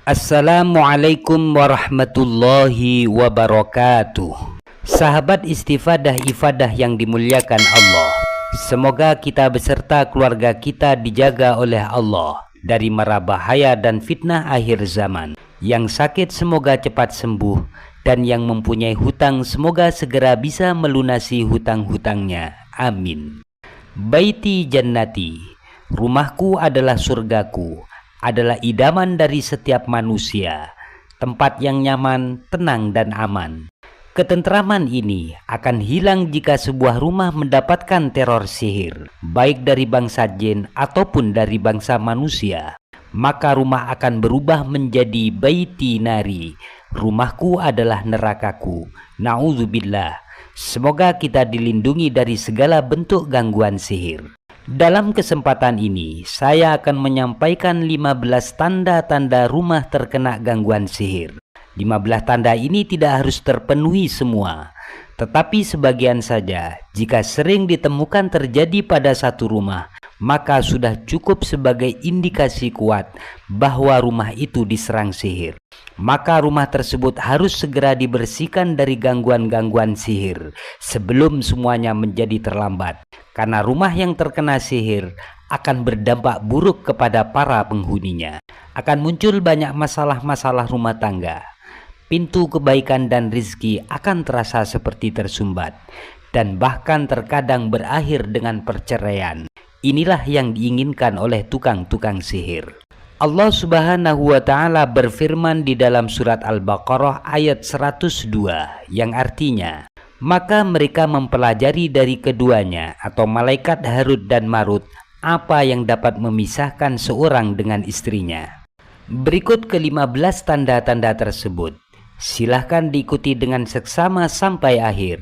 Assalamualaikum warahmatullahi wabarakatuh. Sahabat istifadah ifadah yang dimuliakan Allah, semoga kita beserta keluarga kita dijaga oleh Allah dari mara bahaya dan fitnah akhir zaman. Yang sakit semoga cepat sembuh, dan yang mempunyai hutang semoga segera bisa melunasi hutang-hutangnya. Amin. Baiti jannati, rumahku adalah surgaku, adalah idaman dari setiap manusia, tempat yang nyaman, tenang dan aman. Ketentraman ini akan hilang jika sebuah rumah mendapatkan teror sihir, baik dari bangsa jin ataupun dari bangsa manusia. Maka rumah akan berubah menjadi baiti nari, rumahku adalah nerakaku. Na'udzubillah. Semoga kita dilindungi dari segala bentuk gangguan sihir. Dalam kesempatan ini, saya akan menyampaikan 15 tanda-tanda rumah terkena gangguan sihir. 15 tanda ini tidak harus terpenuhi semua, tetapi sebagian saja. Jika sering ditemukan terjadi pada satu rumah, maka sudah cukup sebagai indikasi kuat bahwa rumah itu diserang sihir. Maka rumah tersebut harus segera dibersihkan dari gangguan-gangguan sihir sebelum semuanya menjadi terlambat. Karena rumah yang terkena sihir akan berdampak buruk kepada para penghuninya. Akan muncul banyak masalah-masalah rumah tangga. Pintu kebaikan dan rizki akan terasa seperti tersumbat, dan bahkan terkadang berakhir dengan perceraian. Inilah yang diinginkan oleh tukang-tukang sihir. Allah Subhanahu wa Ta'ala berfirman di dalam surat Al-Baqarah ayat 102 yang artinya, maka mereka mempelajari dari keduanya atau malaikat Harut dan Marut apa yang dapat memisahkan seorang dengan istrinya. Berikut ke-15 tanda-tanda tersebut. Silahkan diikuti dengan seksama sampai akhir.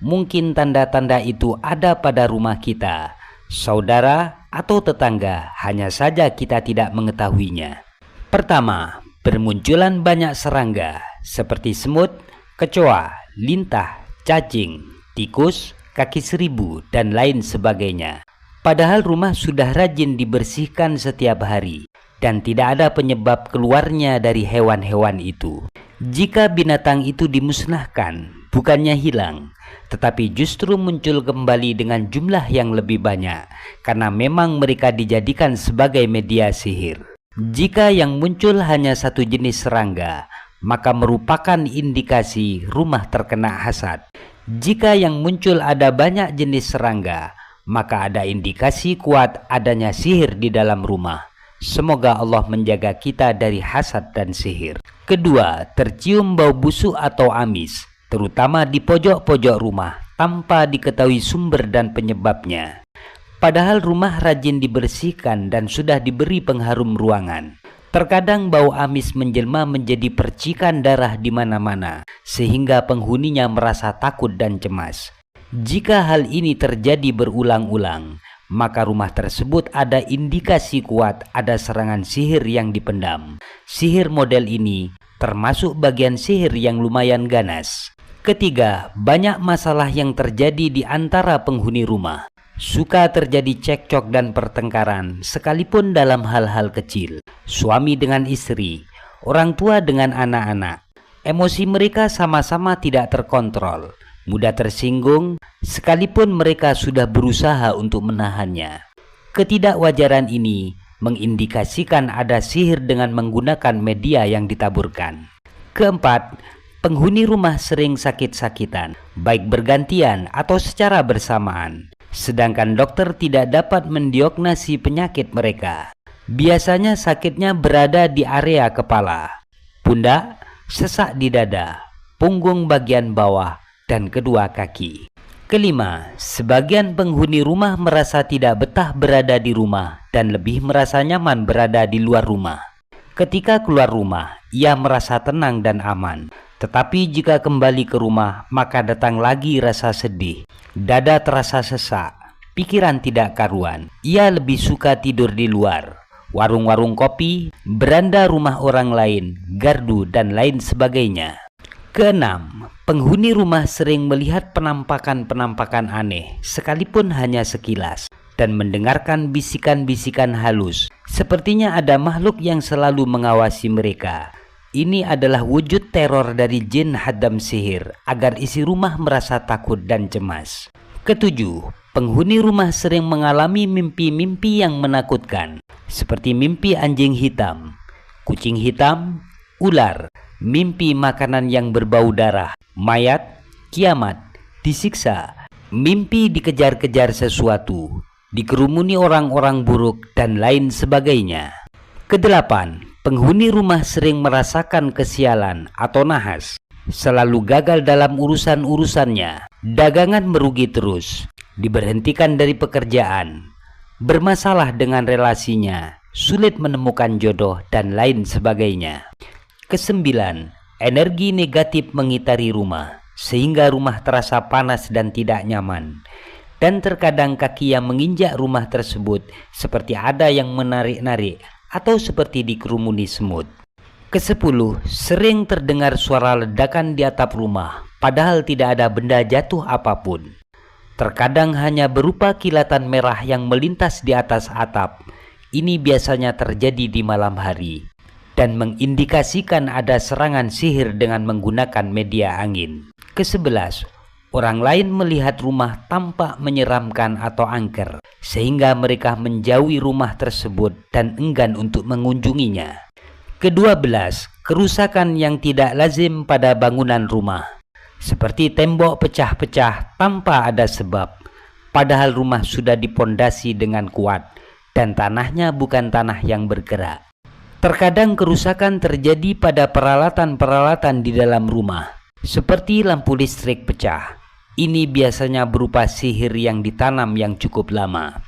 Mungkin tanda-tanda itu ada pada rumah kita, saudara atau tetangga, hanya saja kita tidak mengetahuinya. Pertama, bermunculan banyak serangga seperti semut, kecoa, lintah, cacing, tikus, kaki seribu, dan lain sebagainya. Padahal rumah sudah rajin dibersihkan setiap hari dan tidak ada penyebab keluarnya dari hewan-hewan itu. Jika binatang itu dimusnahkan, bukannya hilang, tetapi justru muncul kembali dengan jumlah yang lebih banyak, karena memang mereka dijadikan sebagai media sihir. Jika yang muncul hanya satu jenis serangga, maka merupakan indikasi rumah terkena hasad. Jika yang muncul ada banyak jenis serangga, maka ada indikasi kuat adanya sihir di dalam rumah. Semoga Allah menjaga kita dari hasad dan sihir. Kedua, tercium bau busuk atau amis, terutama di pojok-pojok rumah, tanpa diketahui sumber dan penyebabnya. Padahal rumah rajin dibersihkan dan sudah diberi pengharum ruangan. Terkadang bau amis menjelma menjadi percikan darah di mana-mana, sehingga penghuninya merasa takut dan cemas. Jika hal ini terjadi berulang-ulang, maka rumah tersebut ada indikasi kuat ada serangan sihir yang dipendam. Sihir model ini termasuk bagian sihir yang lumayan ganas. Ketiga, banyak masalah yang terjadi di antara penghuni rumah. Suka terjadi cekcok dan pertengkaran sekalipun dalam hal-hal kecil. Suami dengan istri, orang tua dengan anak-anak. Emosi mereka sama-sama tidak terkontrol, mudah tersinggung sekalipun mereka sudah berusaha untuk menahannya. Ketidakwajaran ini mengindikasikan ada sihir dengan menggunakan media yang ditaburkan. Keempat, penghuni rumah sering sakit-sakitan, baik bergantian atau secara bersamaan, sedangkan dokter tidak dapat mendiagnosis penyakit mereka. Biasanya sakitnya berada di area kepala, pundak, sesak di dada, punggung bagian bawah, dan kedua kaki. Kelima, sebagian penghuni rumah merasa tidak betah berada di rumah dan lebih merasa nyaman berada di luar rumah. Ketika keluar rumah, ia merasa tenang dan aman. Tetapi jika kembali ke rumah, maka datang lagi rasa sedih. Dada terasa sesak, pikiran tidak karuan. Ia lebih suka tidur di luar, warung-warung kopi, beranda rumah orang lain, gardu, dan lain sebagainya. Keenam, penghuni rumah sering melihat penampakan-penampakan aneh, sekalipun hanya sekilas, dan mendengarkan bisikan-bisikan halus, Sepertinya ada makhluk yang selalu mengawasi mereka. Ini adalah wujud teror dari jin hadam sihir agar isi rumah merasa takut dan cemas. Ketujuh, penghuni rumah sering mengalami mimpi-mimpi yang menakutkan, seperti mimpi anjing hitam, kucing hitam, ular, mimpi makanan yang berbau darah, mayat, kiamat, disiksa, mimpi dikejar-kejar sesuatu, dikerumuni orang-orang buruk, dan lain sebagainya. Kedelapan, penghuni rumah sering merasakan kesialan atau nahas, selalu gagal dalam urusan-urusannya, dagangan merugi terus, diberhentikan dari pekerjaan, bermasalah dengan relasinya, sulit menemukan jodoh, dan lain sebagainya. Kesembilan, energi negatif mengitari rumah, sehingga rumah terasa panas dan tidak nyaman. Dan terkadang kaki yang menginjak rumah tersebut seperti ada yang menarik-narik atau seperti dikerumuni semut. Kesepuluh, sering terdengar suara ledakan di atap rumah, padahal tidak ada benda jatuh apapun. Terkadang hanya berupa kilatan merah yang melintas di atas atap. Ini biasanya terjadi di malam hari dan mengindikasikan ada serangan sihir dengan menggunakan media angin. Kesebelas, orang lain melihat rumah tampak menyeramkan atau angker, sehingga mereka menjauhi rumah tersebut dan enggan untuk mengunjunginya. Kedua belas, kerusakan yang tidak lazim pada bangunan rumah, seperti tembok pecah-pecah tanpa ada sebab, padahal rumah sudah dipondasi dengan kuat dan tanahnya bukan tanah yang bergerak. Terkadang kerusakan terjadi pada peralatan-peralatan di dalam rumah, seperti lampu listrik pecah. Ini biasanya berupa sihir yang ditanam yang cukup lama.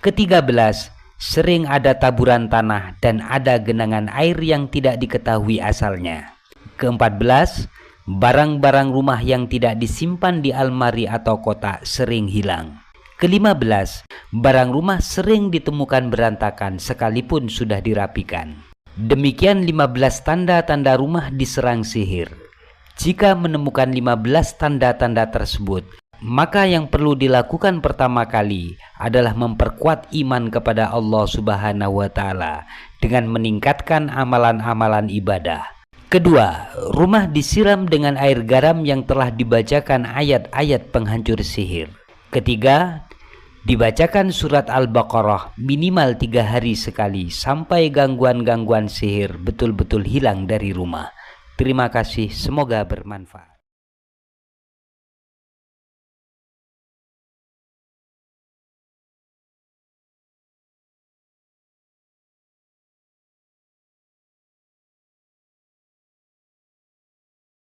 Ketiga belas, sering ada taburan tanah dan ada genangan air yang tidak diketahui asalnya. Keempat belas, barang-barang rumah yang tidak disimpan di almari atau kotak sering hilang. Kelima belas, barang rumah sering ditemukan berantakan sekalipun sudah dirapikan. Demikian 15 tanda-tanda rumah diserang sihir. Jika menemukan 15 tanda-tanda tersebut, maka yang perlu dilakukan pertama kali adalah memperkuat iman kepada Allah Subhanahu wa Ta'ala dengan meningkatkan amalan-amalan ibadah. Kedua, rumah disiram dengan air garam yang telah dibacakan ayat-ayat penghancur sihir. Ketiga, dibacakan surat Al-Baqarah minimal 3 hari sekali sampai gangguan-gangguan sihir betul-betul hilang dari rumah. Terima kasih, semoga bermanfaat.